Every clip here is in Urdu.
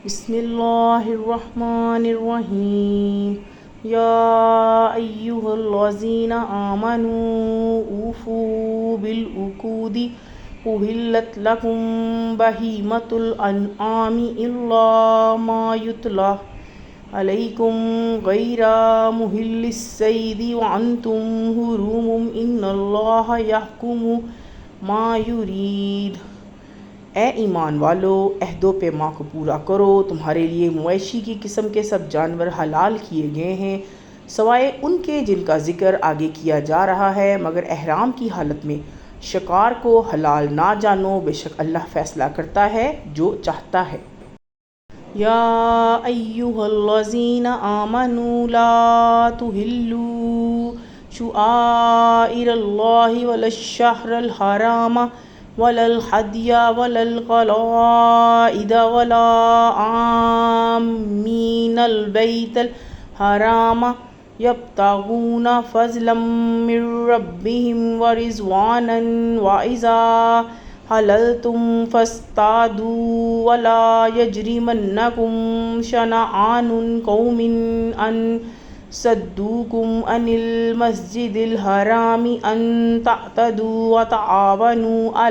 بسم اللہ الرحمن الرحیم یا ایہا الذین آمنوا اوفوا بالعقود احلت لکم بہیمۃ الانعام الا ما یتلی علیکم غیر محل الصید وانتم حرم ان اللہ یحکم ما یرید۔ اے ایمان والو، عہد و پیمان کو پورا کرو۔ تمہارے لیے مویشی کی قسم کے سب جانور حلال کیے گئے ہیں سوائے ان کے جن کا ذکر آگے کیا جا رہا ہے، مگر احرام کی حالت میں شکار کو حلال نہ جانو، بے شک اللہ فیصلہ کرتا ہے جو چاہتا ہے۔ یا ایہا الذین آمنوا لا تحلوا شعائر اللہ ولا الشہر الحرام ولا الحدی ولا القلائد ولا عامین البیت الحرام یبتغون فضلا من ربہم ورضوانا وإذا حللتم فاصطادوا ولا یجرمنکم شنآن قوم ان صدوکم عن المسجد الحرام ان تعتدوا وتعاونوا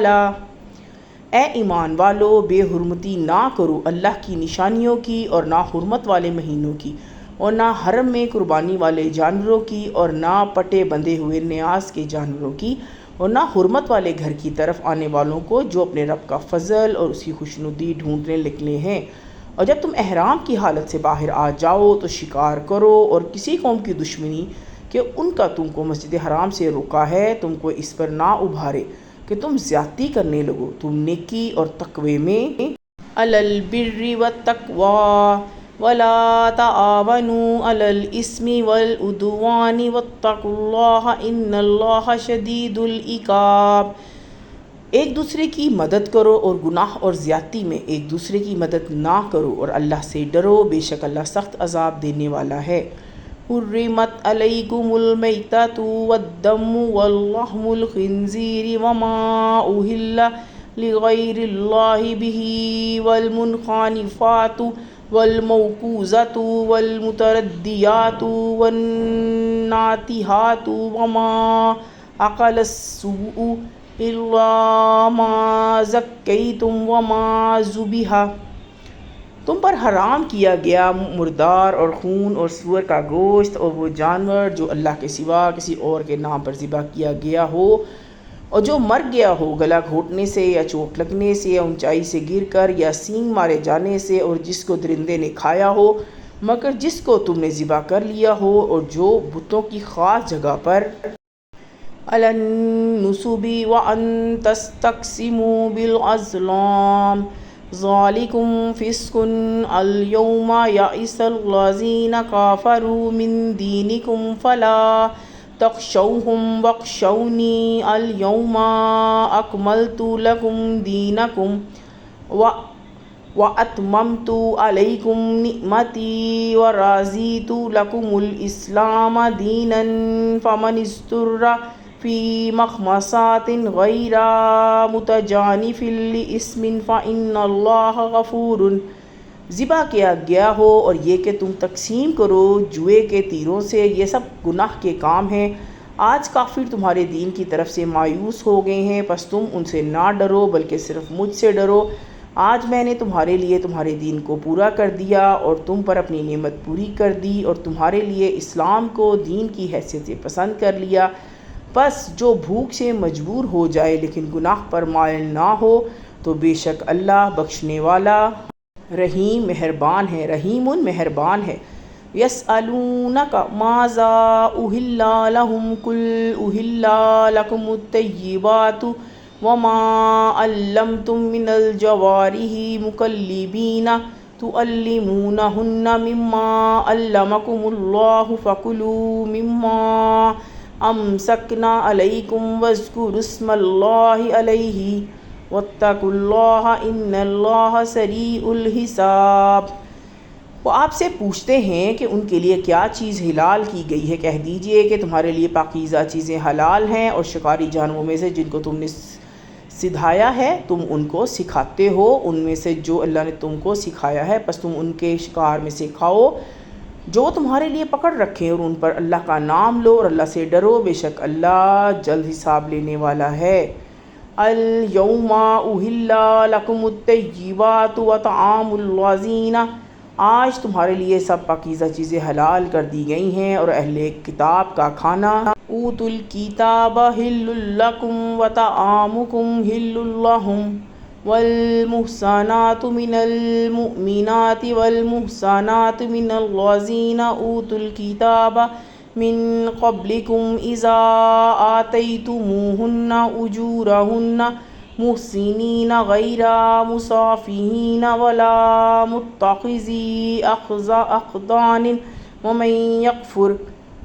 اے ایمان والو، بے حرمتی نہ کرو اللہ کی نشانیوں کی اور نہ حرمت والے مہینوں کی اور نہ حرم میں قربانی والے جانوروں کی اور نہ پٹے بندھے ہوئے نیاز کے جانوروں کی اور نہ حرمت والے گھر کی طرف آنے والوں کو جو اپنے رب کا فضل اور اس کی خوشنودی ڈھونڈنے نکلے ہیں۔ اور جب تم احرام کی حالت سے باہر آ جاؤ تو شکار کرو، اور کسی قوم کی دشمنی کہ ان کا تم کو مسجد حرام سے روکا ہے تم کو اس پر نہ ابھارے کہ تم زیادتی کرنے لگو، تم نیکی اور تقوی میں علی البر والتقوی ولا تعاونوا علی الاثم والعدوان واتقوا اللہ ان اللہ شدید العقاب۔ ایک دوسرے کی مدد کرو اور گناہ اور زیادتی میں ایک دوسرے کی مدد نہ کرو، اور اللہ سے ڈرو، بے شک اللہ سخت عذاب دینے والا ہے۔ حرمت علیکم المیتۃ والدم ولحم الخنزیر وما اہل لغیر اللہ بہ والمنخنقۃ والموقوذۃ والمتردیۃ والناطحۃ وما عقل السبع الا ما زکیتم وما ذبح۔ تم پر حرام کیا گیا مردار اور خون اور سور کا گوشت اور وہ جانور جو اللہ کے سوا کسی اور کے نام پر ذبح کیا گیا ہو اور جو مر گیا ہو گلا گھونٹنے سے یا چوٹ لگنے سے یا اونچائی سے گر کر یا سینگ مارے جانے سے، اور جس کو درندے نے کھایا ہو مگر جس کو تم نے ذبح کر لیا ہو، اور جو بتوں کی خاص جگہ پر علی النصب وان تستقسموا بالازلام ذالکم فسق الیوم یئس الذین کفروا من دینکم فلا تخشوہم واخشونی الیوم اکملت لکم دینکم واتممت علیکم نعمتی ورضیت لکم الاسلام دینا فمن اضطر فی مخمصۃ غیر متجانف لإثم فإن اللہ غفور۔ ذبح کیا گیا ہو اور یہ کہ تم تقسیم کرو جوئے کے تیروں سے، یہ سب گناہ کے کام ہیں۔ آج کافر تمہارے دین کی طرف سے مایوس ہو گئے ہیں، پس تم ان سے نہ ڈرو بلکہ صرف مجھ سے ڈرو۔ آج میں نے تمہارے لیے تمہارے دین کو پورا کر دیا اور تم پر اپنی نعمت پوری کر دی اور تمہارے لیے اسلام کو دین کی حیثیت سے پسند کر لیا۔ بس جو بھوک سے مجبور ہو جائے لیکن گناہ پر مائل نہ ہو تو بے شک اللہ بخشنے والا رحیم مہربان ہے۔ یسألونک ماذا احل لہم قل احل لکم الطیبات وما علمتم من الجوارح مکلبین تعلمونہن مما علمکم اللہ فکلوا مما امسکنا علیکم واذکروا اسم اللہ علیہ واتقوا اللہ ان اللہ سریع الحساب۔ وہ آپ سے پوچھتے ہیں کہ ان کے لیے کیا چیز حلال کی گئی ہے، کہہ دیجئے کہ تمہارے لیے پاکیزہ چیزیں حلال ہیں اور شکاری جانوروں میں سے جن کو تم نے سدھایا ہے تم ان کو سکھاتے ہو، ان میں سے جو اللہ نے تم کو سکھایا ہے، پس تم ان کے شکار میں سے کھاؤ جو تمہارے لیے پکڑ رکھیں، اور ان پر اللہ کا نام لو اور اللہ سے ڈرو، بے شک اللہ جلد حساب لینے والا ہے۔ اليوم احل لکم الطیبات وطعام الذین، آج تمہارے لیے سب پاکیزہ چیزیں حلال کر دی گئی ہیں، اور اہل کتاب کا کھانا اوتوا الکتاب حل لکم وطعامکم حل لہم، والمحصنات من المؤمنات والمحصنات من الذین اوتوا الکتاب من قبلکم اذا آتیتموہن اجورہن محسنین غیر مسافحین ولا متخذی اخدان ومن یکفر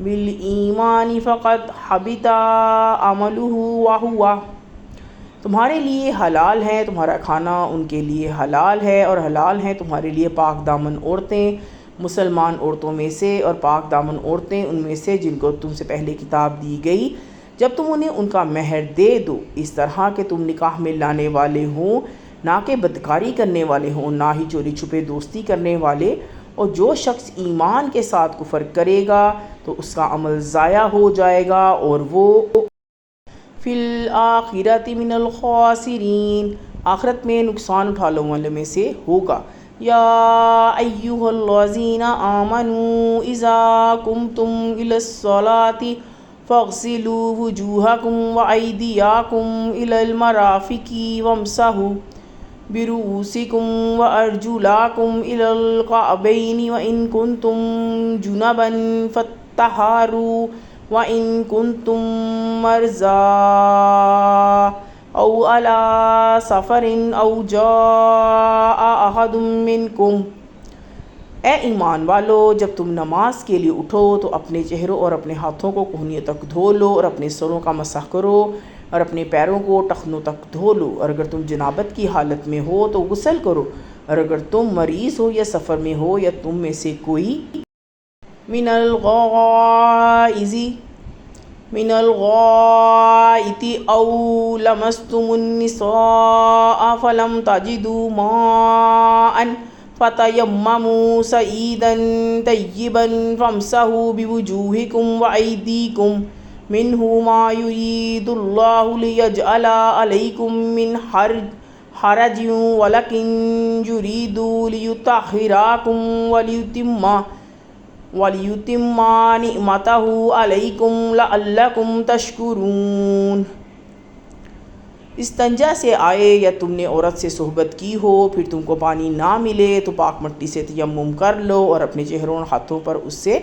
بالایمان فقد حبط عملہ وہو، تمہارے لیے حلال ہے تمہارا کھانا ان کے لیے حلال ہے، اور حلال ہیں تمہارے لیے پاک دامن عورتیں مسلمان عورتوں میں سے، اور پاک دامن عورتیں ان میں سے جن کو تم سے پہلے کتاب دی گئی، جب تم انہیں ان کا مہر دے دو، اس طرح کہ تم نکاح میں لانے والے ہوں، نہ کہ بدکاری کرنے والے ہوں، نہ ہی چوری چھپے دوستی کرنے والے، اور جو شخص ایمان کے ساتھ کفر کرے گا تو اس کا عمل ضائع ہو جائے گا اور وہ فی الآخرۃ من الخاسرین، آخرت میں نقصان اٹھانے والوں میں سے ہوگا۔ یا ایھا الذین آمنوا اذا قمتم الی الصلاۃ فاغسلوا وجوہکم وایدیکم الی المرافق وامسحوا برؤوسکم وارجلکم الی الکعبین وان کنتم جنبا فاطہروا وَإِن كُنتُم مَّرْضَىٰ أَوْ عَلَىٰ سَفَرٍ أَوْ جَاءَ أَحَدٌ مِّنكُمْ، اے ایمان والو جب تم نماز کے لیے اٹھو تو اپنے چہروں اور اپنے ہاتھوں کو کہنیوں تک دھو لو، اور اپنے سروں کا مسح کرو، اور اپنے پیروں کو ٹخنوں تک دھو لو، اور اگر تم جنابت کی حالت میں ہو تو غسل کرو، اور اگر تم مریض ہو یا سفر میں ہو یا تم میں سے کوئی من الغائط او لمستم النساء فلم تجدوا ماء فتیمموا صعیدا طیبا فامسحوا بوجوہکم وایدیکم منہ ما یرید اللہ لیجعل علیکم من حرج ولکن یرید لیطہرکم وَلِيُتِمَّ نِعْمَتَهُ عَلَيْكُمْ لَعَلَّكُمْ تَشْكُرُونَ۔ استنجا سے آئے یا تم نے عورت سے صحبت کی ہو، پھر تم کو پانی نہ ملے تو پاک مٹی سے تیمم کر لو اور اپنے چہروں اور ہاتھوں پر اس سے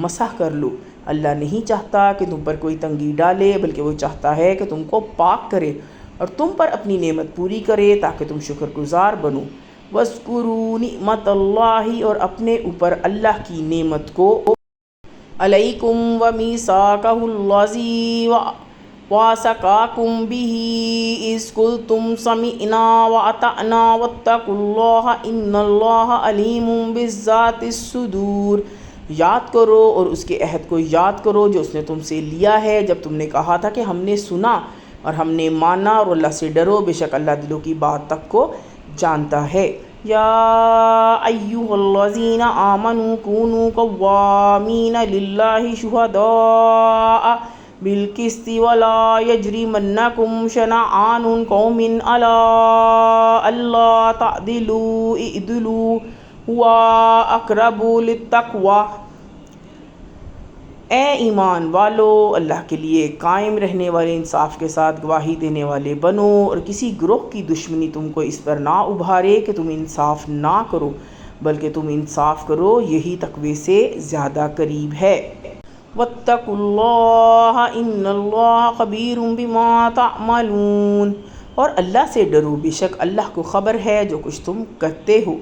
مسح کر لو۔ اللہ نہیں چاہتا کہ تم پر کوئی تنگی ڈالے، بلکہ وہ چاہتا ہے کہ تم کو پاک کرے اور تم پر اپنی نعمت پوری کرے تاکہ تم شکر گزار بنو۔ وَاذْكُرُوا نِعْمَتَ اللَّهِ، اور اپنے اوپر اللہ کی نعمت کو، علیکم وَمِیثَاقَهُ الَّذِی وَاثَقَکُم بِهِ اِذْ قُلْتُمْ سَمِعْنَا وَأَطَعْنَا وَاتَّقُوا اللَّهَ إِنَّ اللَّهَ عَلِیمٌ بِذَاتِ الصُّدُورِ، یاد کرو اور اس کے عہد کو یاد کرو جو اس نے تم سے لیا ہے جب تم نے کہا تھا کہ ہم نے سنا اور ہم نے مانا، اور اللہ سے ڈرو، بے شک اللہ دلوں کی بات تک کو جانتا ہے۔ یا ایھا الذین آمنوا کونوا قوامین للہ شہداء بالقسط ولا یجرمنکم شنآن قوم علی الا تعدلوا اعدلوا هو اقرب للتقوی۔ اے ایمان والو اللہ کے لیے قائم رہنے والے انصاف کے ساتھ گواہی دینے والے بنو، اور کسی گروہ کی دشمنی تم کو اس پر نہ ابھارے کہ تم انصاف نہ کرو، بلکہ تم انصاف کرو، یہی تقوی سے زیادہ قریب ہے۔ واتقوا اللہ ان اللہ خبیر بما تعملون، اور اللہ سے ڈرو، بے شک اللہ کو خبر ہے جو کچھ تم کرتے ہو۔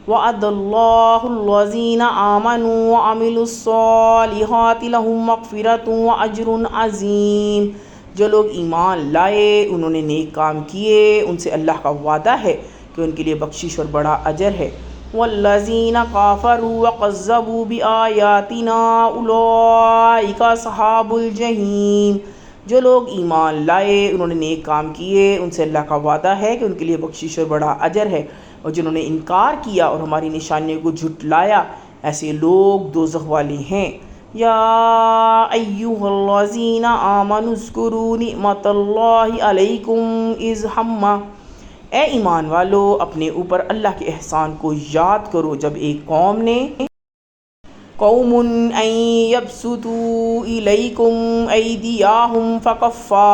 وعد اللہ الذین آمنوا وعملوا الصالحات لہم مغفرۃ واجر عظیم، جو لوگ ایمان لائے انہوں نے نیک کام کیے ان سے اللہ کا وعدہ ہے کہ ان کے لیے بخشش اور بڑا اجر ہے۔ والذین کفروا وکذبوا بآیاتنا اولئک اصحاب الجحیم، جو لوگ ایمان لائے انہوں نے نیک کام کیے ان سے اللہ کا وعدہ ہے کہ ان کے لیے بخشش اور بڑا اجر ہے، اور جنہوں نے انکار کیا اور ہماری نشانیوں کو جھٹلایا ایسے لوگ دوزخ والے ہیں۔ یا ایھا الذین آمنوا اذکروا نعمت اللہ علیکم اذ ہم، اے ایمان والو اپنے اوپر اللہ کے احسان کو یاد کرو جب ایک قوم نے قوم ان یبسطوا الیکم ایدیہم فکفا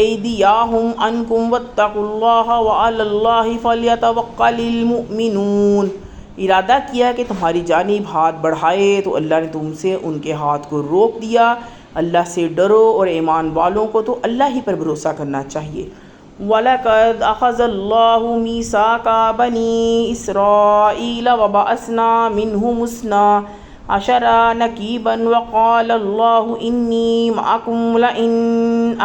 ایدیہم عنکم واتقوا اللہ وعلی اللہ فلیتوکل المؤمنون، ارادہ کیا کہ تمہاری جانب ہاتھ بڑھائے تو اللہ نے تم سے ان کے ہاتھ کو روک دیا، اللہ سے ڈرو اور ایمان والوں کو تو اللہ ہی پر بھروسہ کرنا چاہیے۔ وَلَقَدْ أَخَذَ اللَّهُ مِيثَاقَ بَنِي إِسْرَائِيلَ وَبَعَثْنَا مِنْهُمُ اثْنَا عَشَرَ نَقِيبًا وَقَالَ اللَّهُ إِنِّي مَعَكُمْ لَئِنْ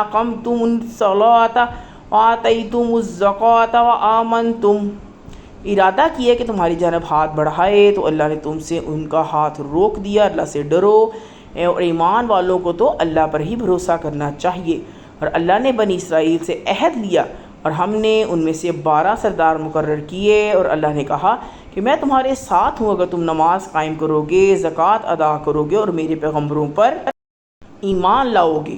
أَقَمْتُمُ الصَّلَاةَ وَآتَيْتُمُ الزَّكَاةَ وَآمَنْتُمْ، ارادہ کیا کہ تمہاری جانب ہاتھ بڑھائے تو اللہ نے تم سے ان کا ہاتھ روک دیا، اللہ سے ڈرو اور ایمان والوں کو تو اللہ پر ہی بھروسہ کرنا چاہیے۔ اور اللہ نے بنی اسرائیل سے عہد لیا اور ہم نے ان میں سے 12 سردار مقرر کیے، اور اللہ نے کہا کہ میں تمہارے ساتھ ہوں اگر تم نماز قائم کرو گے، زکوٰۃ ادا کرو گے اور میرے پیغمبروں پر ایمان لاؤ گے۔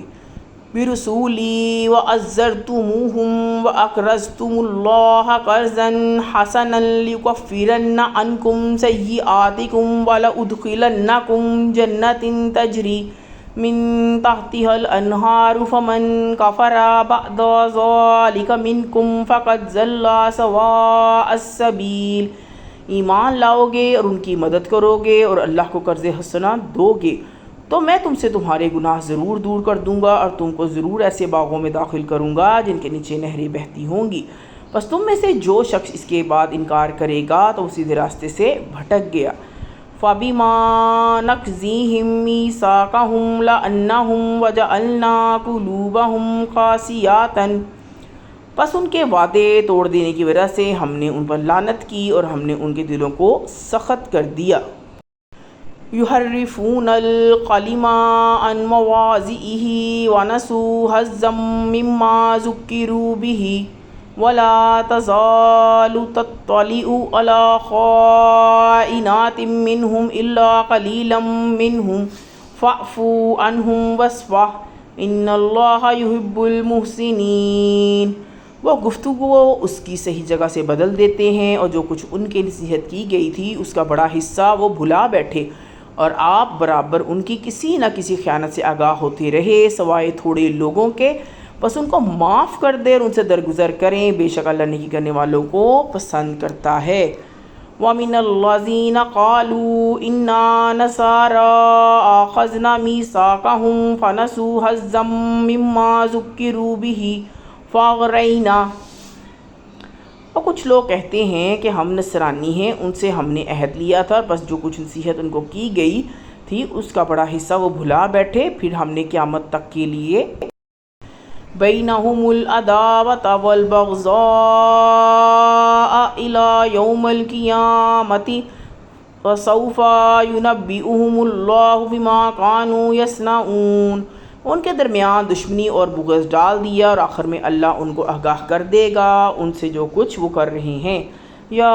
برسولی وعزرتموہم واقرضتم اللہ قرضا حسنا لیکفرن عنکم سیئاتکم ولأدخلنکم جنات تجری من تحتها الانہار فمن کفر بعد ذلک منکم فقد ضل سواء السبیل، ایمان لاؤ گے اور ان کی مدد کرو گے اور اللہ کو قرض حسنہ دو گے تو میں تم سے تمہارے گناہ ضرور دور کر دوں گا اور تم کو ضرور ایسے باغوں میں داخل کروں گا جن کے نیچے نہریں بہتی ہوں گی۔ بس تم میں سے جو شخص اس کے بعد انکار کرے گا تو سیدھے راستے سے بھٹک گیا۔ فَبِمَا نَقْضِهِم مِّيثَاقَهُمْ لَعَنَّهُمْ وَجَعَلْنَا قُلُوبَهُمْ قَاسِيَةً، پس ان کے وعدے توڑ دینے کی وجہ سے ہم نے ان پر لعنت کی اور ہم نے ان کے دلوں کو سخت کر دیا۔ يحرفون الكلم عن مواضعه ونسوا حظا مما ذكروا به ولا تزال تطلع على خائنات منهم إلا قليلا منهم فاعف عنهم واصفح إن الله يحب المحسنين، وہ گفتگو اس کی صحیح جگہ سے بدل دیتے ہیں اور جو کچھ ان کے نصیحت کی گئی تھی اس کا بڑا حصہ وہ بھلا بیٹھے، اور آپ برابر ان کی کسی نہ کسی خیانت سے آگاہ ہوتے رہے سوائے تھوڑے لوگوں کے، بس ان کو معاف کر دیں اور ان سے درگزر کریں، بے شک اللہ نیکی کرنے والوں کو پسند کرتا ہے۔ وَمِنَ الَّذِينَ قَالُوا إِنَّا نَصَارَىٰ أَخَذْنَا مِيثَاقَهُمْ فَنَسُوا حَظًّا مِّمَّا ذُكِّرُوا بِهِ فَأَغْرَيْنَا، اور کچھ لوگ کہتے ہیں کہ ہم نصرانی ہیں، ان سے ہم نے عہد لیا تھا، بس جو کچھ نصیحت ان کو کی گئی تھی اس کا بڑا حصہ وہ بھلا بیٹھے، پھر ہم نے قیامت تک کے لیے بینہم العداوۃ والبغضاء الی یوم القیامۃ وسوف ینبئہم اللہ بما کانوا یصنعون، ان کے درمیان دشمنی اور بغض ڈال دیا اور آخر میں اللہ ان کو آگاہ کر دے گا ان سے جو کچھ وہ کر رہے ہیں۔ یا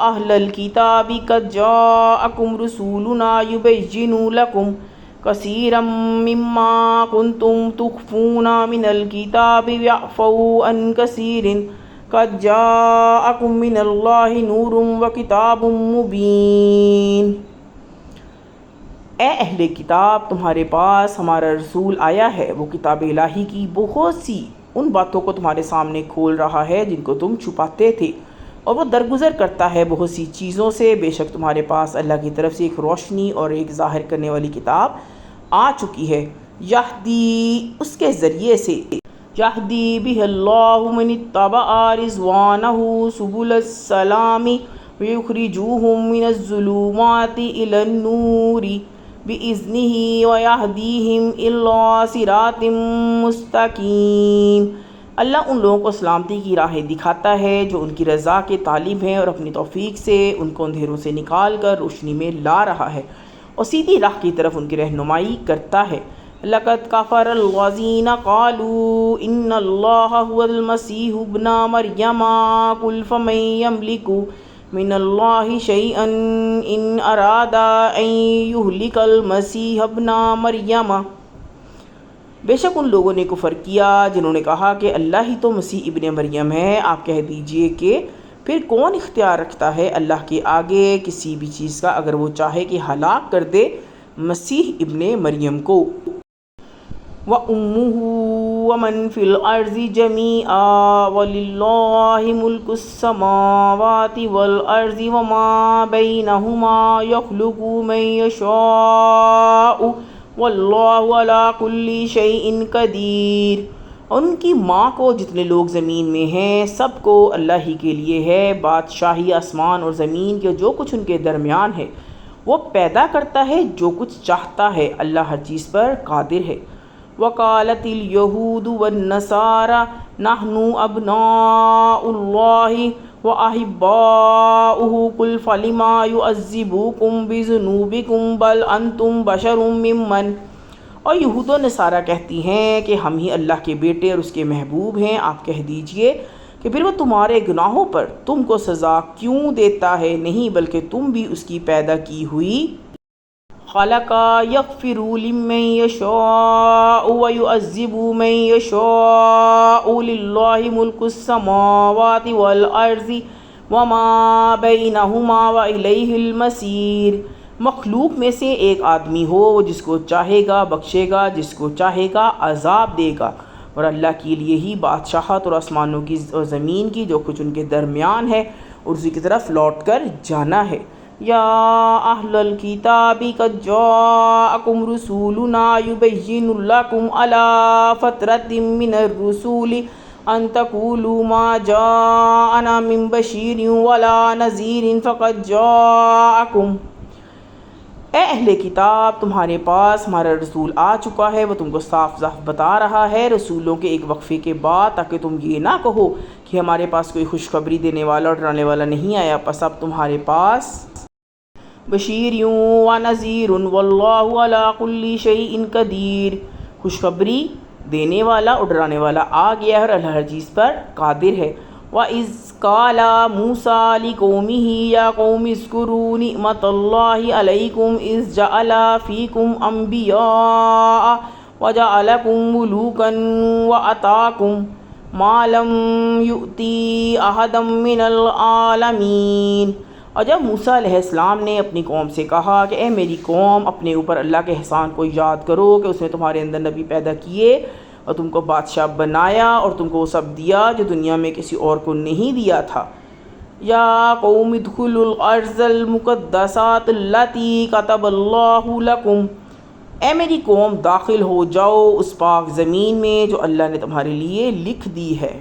اہل الکتاب قد جاءکم رسولنا یبین لکم کثیرا مما کنتم تخفون من الکتاب ویعفو عن کثیر قد جاءکم من اللہ نور وکتاب مبین، اے اہل کتاب تمہارے پاس ہمارا رسول آیا ہے، وہ کتاب الہی کی بہت سی ان باتوں کو تمہارے سامنے کھول رہا ہے جن کو تم چھپاتے تھے، اور وہ درگزر کرتا ہے بہت سی چیزوں سے، بے شک تمہارے پاس اللہ کی طرف سے ایک روشنی اور ایک ظاہر کرنے والی کتاب آ چکی ہے، یہدی اس کے ذریعے سے یہدی بہ اللہ من اتبع رضوانہ سبل السلام ویخرجوہم من الظلمات الی النور بِإِذْنِهِ وَيَهْدِيهِمْ إِلَىٰ صِرَاطٍ مُسْتَقِيمٍ، اللہ ان لوگوں کو سلامتی کی راہیں دکھاتا ہے جو ان کی رضا کے طالب ہیں اور اپنی توفیق سے ان کو اندھیروں سے نکال کر روشنی میں لا رہا ہے اور سیدھی راہ کی طرف ان کی رہنمائی کرتا ہے۔ لقد كفر الذين قالوا إن الله هو المسيح ابن مريم قل فمن يملك من الله شيئا إن أراد أن يهلك المسيح ابن مريم۔ بے شک ان لوگوں نے کفر کیا جنہوں نے کہا کہ اللہ ہی تو مسیح ابن مریم ہے۔ آپ کہہ دیجئے کہ پھر کون اختیار رکھتا ہے اللہ کے آگے کسی بھی چیز کا اگر وہ چاہے کہ ہلاک کر دے مسیح ابن مریم کو۔ وَأُمُّهُ وَمَن فِي الْأَرْضِ جَمِيعًا وَلِلَّهِ مُلْكُ السَّمَاوَاتِ وَالْأَرْضِ وَمَا بَيْنَهُمَا يَخْلُقُ مَن يَشَاءُ وَاللَّهُ عَلَىٰ كُلِّ شَيْءٍ قَدِيرٌ۔ ان کی ماں کو جتنے لوگ زمین میں ہیں سب کو اللہ ہی کے لیے ہے بادشاہی آسمان اور زمین کے جو کچھ ان کے درمیان ہے۔ وہ پیدا کرتا ہے جو کچھ چاہتا ہے، اللہ ہر چیز پر قادر ہے۔ وقالت اليہود والنصارى نحن ابناء اللہ واحباؤہ قل فلم يعذبكم بذنوبكم بل انتم بشر ممن۔ اور یہود و نصارہ کہتی ہیں کہ ہم ہی اللہ کے بیٹے اور اس کے محبوب ہیں۔ آپ کہہ دیجئے کہ پھر وہ تمہارے گناہوں پر تم کو سزا کیوں دیتا ہے؟ نہیں بلکہ تم بھی اس کی پیدا کی ہوئی۔ خلق یغفر لمن یشاء ویعذب من یشاء للہ ملک السماوات والارض وما بینہما والیہ المصیر۔ مخلوق میں سے ایک آدمی ہو وہ جس کو چاہے گا بخشے گا، جس کو چاہے گا عذاب دے گا، اور اللہ کے لیے ہی بادشاہت اور آسمانوں کی اور زمین کی جو کچھ ان کے درمیان ہے اور اسی کی طرف لوٹ کر جانا ہے۔ یا اہل الکتاب قد جاءکم رسولنا یبین لکم علی فترۃ من الرسول ان تقولوا ما جاءنا من بشیر ولا نذیر فقد جاءکم۔ اے اہل کتاب تمہارے پاس ہمارا رسول آ چکا ہے، وہ تم کو صاف صاف بتا رہا ہے رسولوں کے ایک وقفے کے بعد، تاکہ تم یہ نہ کہو کہ ہمارے پاس کوئی خوشخبری دینے والا اور ڈرانے والا نہیں آیا، پس اب تمہارے پاس بشیر و نذیر واللہ علی کل شیء قدیر، خوشخبری دینے والا اور ڈرانے والا آ گیا ہے اور اللہ ہر چیز پر قادر ہے۔ وَإِذْ قَالَ مُوسَىٰ لِقَوْمِهِ يَا قَوْمِ اذْكُرُوا نِعْمَةَ اللَّهِ عَلَيْكُمْ إِذْ جَعَلَ فِيكُمْ أَنْبِيَاءَ وَجَعَلَكُمْ مُلُوكًا وَآتَاكُمْ مَا لَمْ يُؤْتِ أَحَدًا مِّنَ الْعَالَمِينَ۔ اور جب موسیٰ علیہ السلام نے اپنی قوم سے کہا کہ اے میری قوم اپنے اوپر اللہ کے احسان کو یاد کرو کہ اس نے تمہارے اندر نبی پیدا کیے اور تم کو بادشاہ بنایا اور تم کو وہ سب دیا جو دنیا میں کسی اور کو نہیں دیا تھا۔ یا قوم ادخلوا الارض المقدسات التي كتب اللہ لکم، اے میری قوم داخل ہو جاؤ اس پاک زمین میں جو اللہ نے تمہارے لیے لکھ دی ہے۔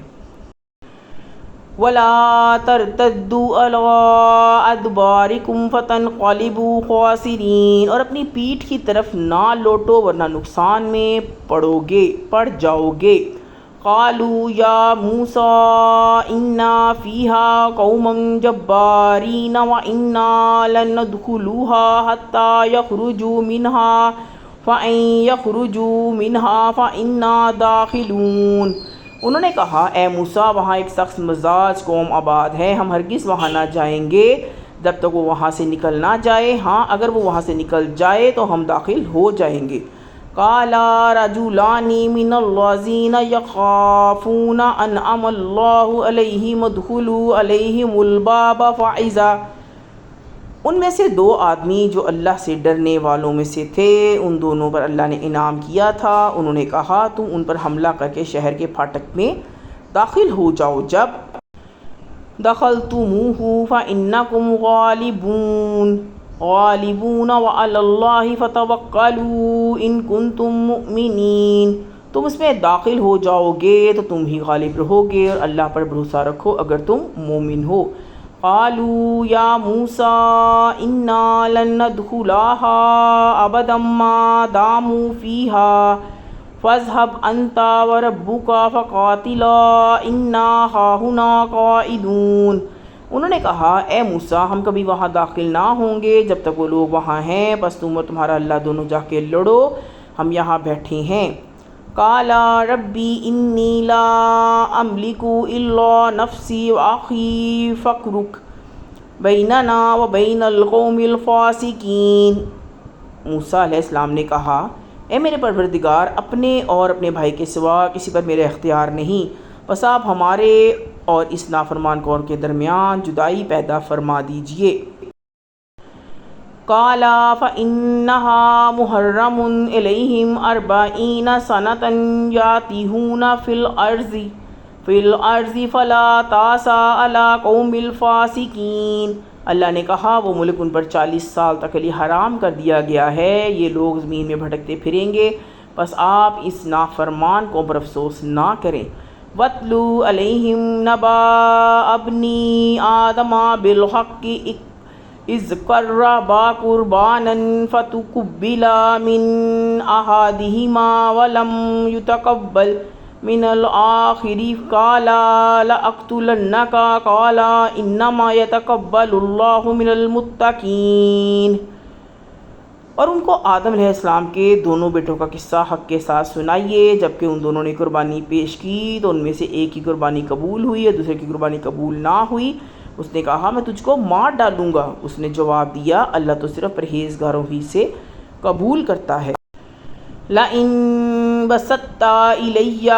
وَلَا تَرْتَدُّوا عَلَىٰ أَدْبَارِكُمْ فَتَنْقَلِبُوا خَاسِرِينَ، اور اپنی پیٹھ کی طرف نہ لوٹو ورنہ نقصان میں پڑ جاؤ گے۔ قَالُوا يَا مُوسَىٰ إِنَّا فِيهَا قَوْمًا جَبَّارِينَ وَإِنَّا لَن نَّدْخُلُوهَا حَتَّىٰ يَخْرُجُوا مِنْهَا فَإِن يَخْرُجُوا مِنْهَا فَإِنَّا دَاخِلُونَ۔ انہوں نے کہا اے موسیٰ وہاں ایک سخت مزاج قوم آباد ہے، ہم ہرگز وہاں نہ جائیں گے جب تک وہ وہاں سے نکل نہ جائے، ہاں اگر وہ وہاں سے نکل جائے تو ہم داخل ہو جائیں گے۔ قال رجلان من الذین یخافون انعم اللہ علیہم ادخلوا علیہم الباب فاذا، ان میں سے دو آدمی جو اللہ سے ڈرنے والوں میں سے تھے ان دونوں پر اللہ نے انعام کیا تھا، انہوں نے کہا تم ان پر حملہ کر کے شہر کے پھاٹک میں داخل ہو جاؤ، جب دخلتموہ فإنکم غالبون وعلی اللہ فتوکلوا ان کنتم مؤمنین، تم اس میں داخل ہو جاؤ گے تو تم ہی غالب رہو گے اور اللہ پر بھروسہ رکھو اگر تم مومن ہو۔ قالوا یا موسیٰ انا لن ندخلها ابدا ما داموا فیہا فاذهب انت وربک فقاتلا انا ہاہنا قاعدون۔ انہوں نے کہا اے موسیٰ ہم کبھی وہاں داخل نہ ہوں گے جب تک وہ لوگ وہاں ہیں، بس تم اور تمہارا اللہ دونوں جا کے لڑو ہم یہاں بیٹھے ہیں۔ قالا ربی انی لا املک الا نفسی واخی فاقرک بیننا وبین القوم الفاسقین۔ موسیٰ علیہ السلام نے کہا، اے میرے پروردگار، اپنے اور اپنے بھائی کے سوا کسی پر میرا اختیار نہیں، بس آپ ہمارے اور اس نافرمان قوم کے درمیان جدائی پیدا فرما دیجئے۔ قال فإنها محرم علیہم 40 سنة یاتیہون فی الارض فلا تأس علی القوم الفاسقین۔ اللہ نے کہا، وہ ملک ان پر 40 سال تک کے لیے حرام کر دیا گیا ہے، یہ لوگ زمین میں بھٹکتے پھریں گے، بس آپ اس نافرمان قوم پر افسوس نہ کریں۔ وَاتْلُو عَلَيْهِمْ نَبَأَ ابْنِي آدَمَ بِالْحَقِّ إِذْ قَرَّبَا قُرْبَانًا فَتُقُبِّلَ مِنْ أَحَدِهِمَا وَلَمْ يُتَقَبَّلْ مِنَ الْآخَرِ قَالَ لَأَقْتُلَنَّكَ قَالَ إِنَّمَا يَتَقَبَّلُ اللَّهُ مِنَ الْمُتَّقِينَ۔ اور ان کو آدم علیہ السلام کے دونوں بیٹوں کا قصہ حق کے ساتھ سنائیے۔ جبکہ ان دونوں نے قربانی پیش کی تو ان میں سے ایک کی قربانی قبول ہوئی اور دوسرے کی قربانی قبول نہ ہوئی۔ اس نے کہا، میں تجھ کو مار ڈالوں گا۔ اس نے جواب دیا، اللہ تو صرف پرہیزگاروں ہی سے قبول کرتا ہے۔ لَئِن بَسَطتَ إِلَيَّ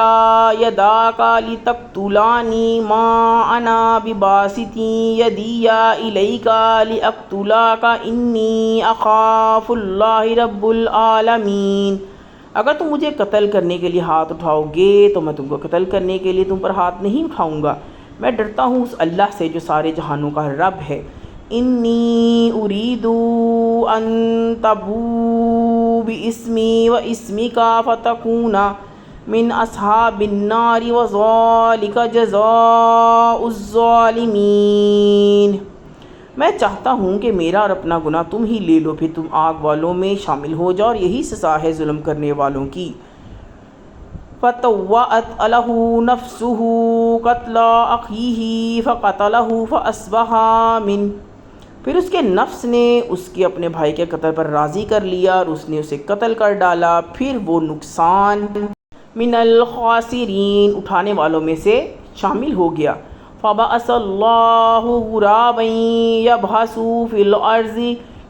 يَدَكَ لِتَقْتُلَنِي مَا أَنَا بِبَاسِطٍ يَدِيَ إِلَيْكَ لِأَقْتُلَكَ إِنِّي أَخَافُ اللَّهَ رَبَّ الْعَالَمِينَ۔ اگر تم مجھے قتل کرنے کے لیے ہاتھ اٹھاؤ گے تو میں تم کو قتل کرنے کے لیے تم پر ہاتھ نہیں اٹھاؤں گا، میں ڈرتا ہوں اس اللہ سے جو سارے جہانوں کا رب ہے۔ انی ارید ان تبوء باسمی واسمک فتکون من اصحاب النار وذلک جزاء الظالمین۔ میں چاہتا ہوں کہ میرا اور اپنا گناہ تم ہی لے لو، پھر تم آگ والوں میں شامل ہو جاؤ، اور یہی سزا ہے ظلم کرنے والوں کی۔ فَطَوَّعَتْ لَهُ نَفْسُهُ قَتْلَ أَخِيهِ فَقَتَلَهُ فَأَصْبَحَ مِنْهُ۔ پھر اس کے نفس نے اس کے اپنے بھائی کے قتل پر راضی کر لیا اور اس نے اسے قتل کر ڈالا، پھر وہ نقصان من الخاسرین اٹھانے والوں میں سے شامل ہو گیا۔ فَبَعَثَ اللَّهُ غُرَابًا يَبْحَثُ فِي الْأَرْضِ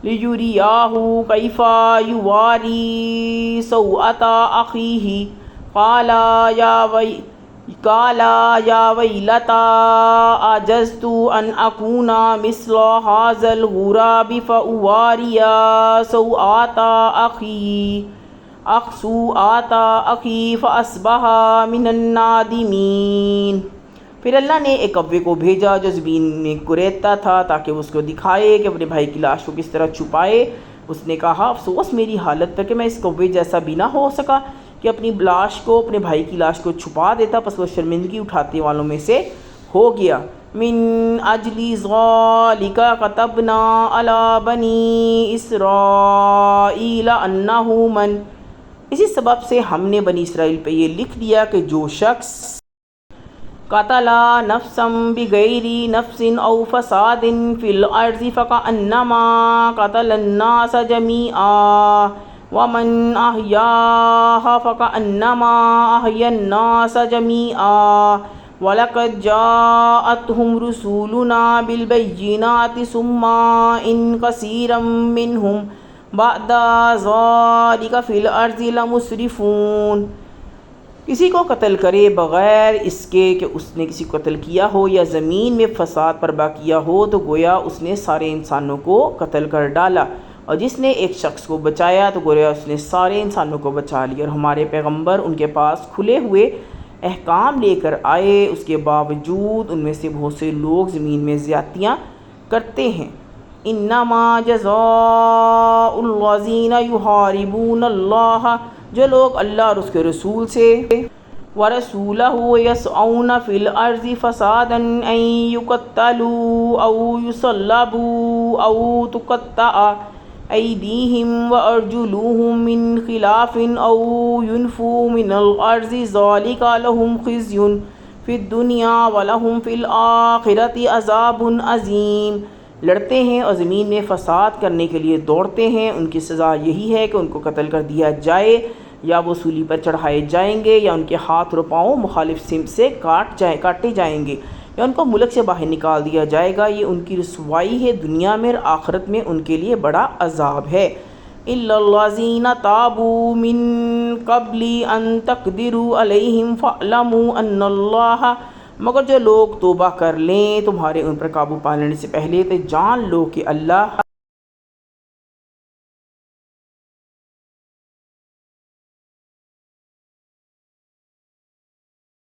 لِيُرِيَهُ كَيْفَ يُوَارِي سَوْءَةَ أَخِيهِ قال یا ویلتى عجزت ان اکون مثل هذا الغراب فاواری سوءات اخی فاصبح من النادمین۔ پھر اللہ نے ایک کوے کو بھیجا جو زمین میں کریدتا تھا تاکہ وہ اس کو دکھائے کہ اپنے بھائی کی لاش کو کس طرح چھپائے۔ اس نے کہا، افسوس میری حالت پر کہ میں اس کوے جیسا بھی نہ ہو سکا کہ اپنی لاش کو، اپنے بھائی کی لاش کو چھپا دیتا، پس وہ شرمندگی اٹھانے والوں میں سے ہو گیا۔ من اجل ذلک كتبنا علی بنی اسرائیل انہ من، اسی سبب سے ہم نے بنی اسرائیل پہ یہ لکھ دیا کہ جو شخص قتل نفسا بغیر نفس او فساد فی الارض فکأنما قتل الناس جميعا ومن احیاها فکأنما احیا الناس جميعا وَلَقَدْ جَاءَتْهُمْ رُسُولُنَا بِالْبَيِّنَاتِ ثُمَّ إِنَّ كَثِيرًا مِّنْهُمْ بَعْدَ ذَلِكَ فِي الْأَرْضِ لَمُسْرِفُونَ۔ کسی کو قتل کرے بغیر اس کے کہ اس نے کسی کو قتل کیا ہو یا زمین میں فساد برپا کیا ہو تو گویا اس نے سارے انسانوں کو قتل کر ڈالا، اور جس نے ایک شخص کو بچایا تو گویا اس نے سارے انسانوں کو بچا لیا۔ اور ہمارے پیغمبر ان کے پاس کھلے ہوئے احکام لے کر آئے، اس کے باوجود ان میں سے بہت سے لوگ زمین میں زیادتیاں کرتے ہیں۔ انما جزاء الذین یحاربون اللہ، جو لوگ اللہ اور اس کے رسول سے ورسولہ یسعون فی الارض فسادا ان یقتلوا او یصلبوا او تقطع ایدیہم وارجلوہم من خلاف او ینفوا من الارض ذلک لہم خزی فی الدنیا ولہم فی الآخرۃ عذاب عظیم۔ لڑتے ہیں اور زمین میں فساد کرنے کے لیے دوڑتے ہیں، ان کی سزا یہی ہے کہ ان کو قتل کر دیا جائے، یا وہ سولی پر چڑھائے جائیں گے، یا ان کے ہاتھ اور پاؤں مخالف سمت سے کاٹے جائیں گے، یا ان کو ملک سے باہر نکال دیا جائے گا۔ یہ ان کی رسوائی ہے دنیا میں، اور آخرت میں ان کے لیے بڑا عذاب ہے۔ إِلَّا الَّذِينَ تَابُوا مِن قَبْلِ أَن تَقْدِرُوا عَلَيْهِمْ فَاعْلَمُوا أَنَّ اللَّهَ، مگر جو لوگ توبہ کر لیں تمہارے ان پر قابو پا لینے سے پہلے، تو جان لو کہ اللہ